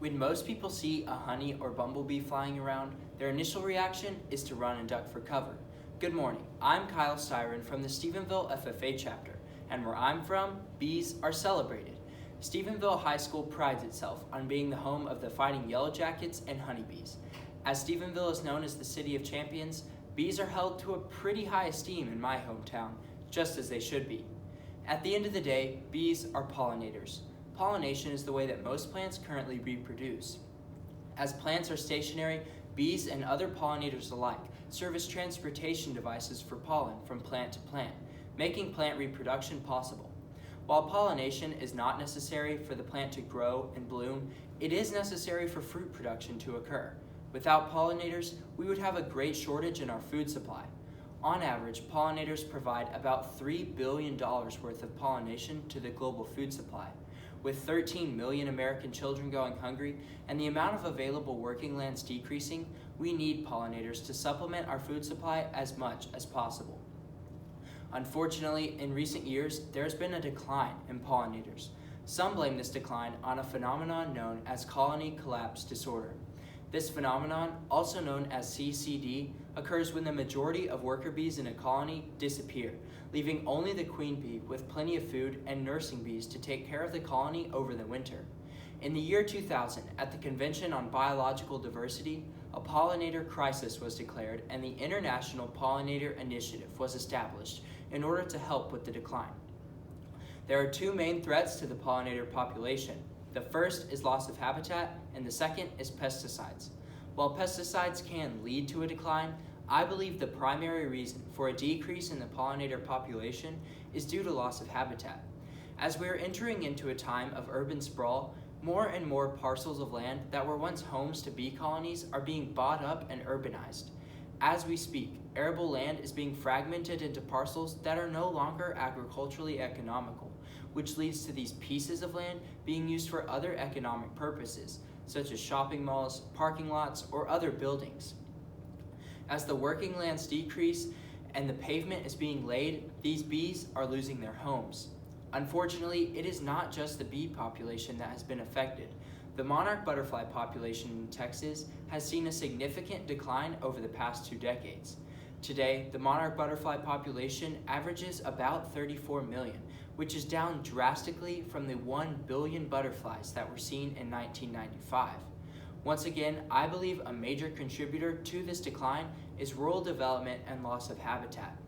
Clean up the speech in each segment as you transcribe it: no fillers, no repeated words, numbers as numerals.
When most people see a honey or bumblebee flying around, their initial reaction is to run and duck for cover. Good morning, I'm Kyle Styron from the Stephenville FFA chapter, and where I'm from, bees are celebrated. Stephenville High School prides itself on being the home of the Fighting Yellow Jackets and honeybees. As Stephenville is known as the City of Champions, bees are held to a pretty high esteem in my hometown, just as they should be. At the end of the day, bees are pollinators. Pollination is the way that most plants currently reproduce. As plants are stationary, bees and other pollinators alike serve as transportation devices for pollen from plant to plant, making plant reproduction possible. While pollination is not necessary for the plant to grow and bloom, it is necessary for fruit production to occur. Without pollinators, we would have a great shortage in our food supply. On average, pollinators provide about $3 billion worth of pollination to the global food supply. With 13 million American children going hungry and the amount of available working lands decreasing, we need pollinators to supplement our food supply as much as possible. Unfortunately, in recent years, there has been a decline in pollinators. Some blame this decline on a phenomenon known as colony collapse disorder. This phenomenon, also known as CCD, occurs when the majority of worker bees in a colony disappear, leaving only the queen bee with plenty of food and nursing bees to take care of the colony over the winter. In the year 2000, at the Convention on Biological Diversity, a pollinator crisis was declared and the International Pollinator Initiative was established in order to help with the decline. There are two main threats to the pollinator population. The first is loss of habitat, and the second is pesticides. While pesticides can lead to a decline, I believe the primary reason for a decrease in the pollinator population is due to loss of habitat. As we are entering into a time of urban sprawl, more and more parcels of land that were once homes to bee colonies are being bought up and urbanized. As we speak, arable land is being fragmented into parcels that are no longer agriculturally economical, which leads to these pieces of land being used for other economic purposes, such as shopping malls, parking lots, or other buildings. As the working lands decrease and the pavement is being laid, these bees are losing their homes. Unfortunately, it is not just the bee population that has been affected. The monarch butterfly population in Texas has seen a significant decline over the past 2 decades. Today, the monarch butterfly population averages about 34 million, which is down drastically from the 1 billion butterflies that were seen in 1995. Once again, I believe a major contributor to this decline is rural development and loss of habitat.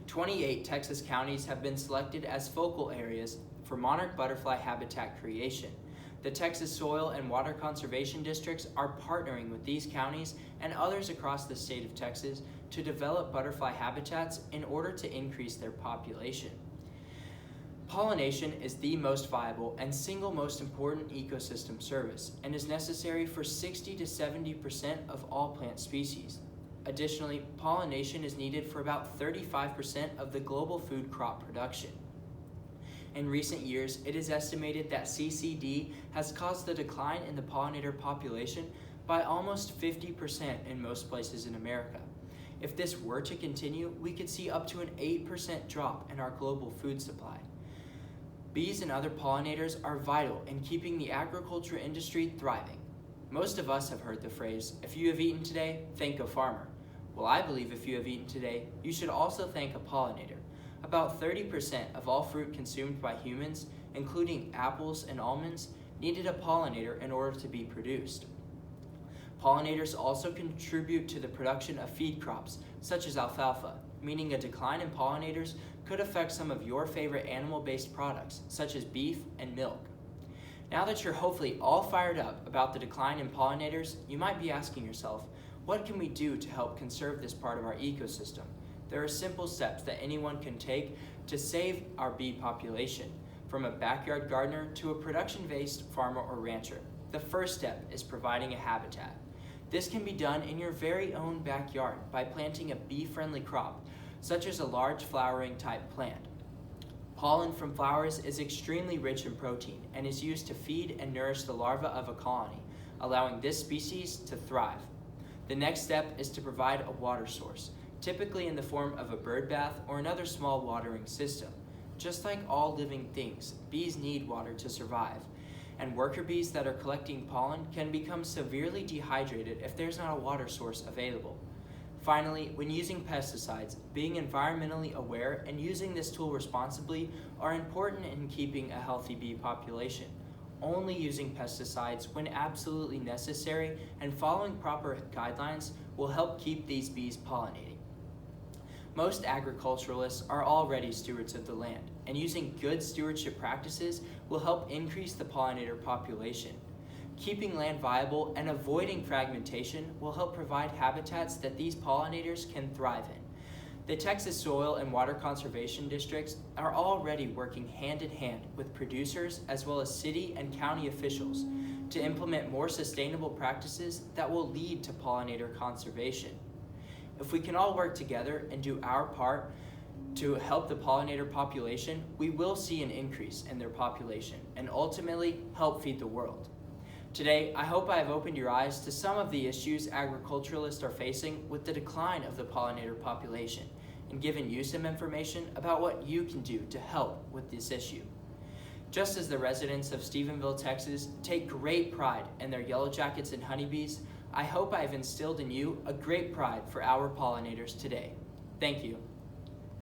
28 Texas counties have been selected as focal areas for monarch butterfly habitat creation. The Texas Soil and Water Conservation Districts are partnering with these counties and others across the state of Texas to develop butterfly habitats in order to increase their population. Pollination is the most viable and single most important ecosystem service and is necessary for 60 to 70% of all plant species. Additionally, pollination is needed for about 35% of the global food crop production. In recent years, it is estimated that CCD has caused the decline in the pollinator population by almost 50% in most places in America. If this were to continue, we could see up to an 8% drop in our global food supply. Bees and other pollinators are vital in keeping the agriculture industry thriving. Most of us have heard the phrase, if you have eaten today, thank a farmer. Well, I believe if you have eaten today, you should also thank a pollinator. About 30% of all fruit consumed by humans, including apples and almonds, needed a pollinator in order to be produced. Pollinators also contribute to the production of feed crops, such as alfalfa, meaning a decline in pollinators could affect some of your favorite animal-based products, such as beef and milk. Now that you're hopefully all fired up about the decline in pollinators, you might be asking yourself, what can we do to help conserve this part of our ecosystem? There are simple steps that anyone can take to save our bee population, from a backyard gardener to a production-based farmer or rancher. The first step is providing a habitat. This can be done in your very own backyard by planting a bee-friendly crop, such as a large flowering type plant. Pollen from flowers is extremely rich in protein and is used to feed and nourish the larva of a colony, allowing this species to thrive. The next step is to provide a water source, typically in the form of a bird bath or another small watering system. Just like all living things, bees need water to survive. and worker bees that are collecting pollen can become severely dehydrated if there's not a water source available. Finally, when using pesticides, being environmentally aware and using this tool responsibly are important in keeping a healthy bee population. Only using pesticides when absolutely necessary and following proper guidelines will help keep these bees pollinating. Most agriculturalists are already stewards of the land, and using good stewardship practices will help increase the pollinator population. Keeping land viable and avoiding fragmentation will help provide habitats that these pollinators can thrive in. The Texas Soil and Water Conservation Districts are already working hand in hand with producers as well as city and county officials to implement more sustainable practices that will lead to pollinator conservation. If we can all work together and do our part to help the pollinator population, we will see an increase in their population and ultimately help feed the world. Today, I hope I have opened your eyes to some of the issues agriculturalists are facing with the decline of the pollinator population and given you some information about what you can do to help with this issue. Just as the residents of Stephenville, Texas take great pride in their yellow jackets and honeybees, I hope I have instilled in you a great pride for our pollinators today. Thank you.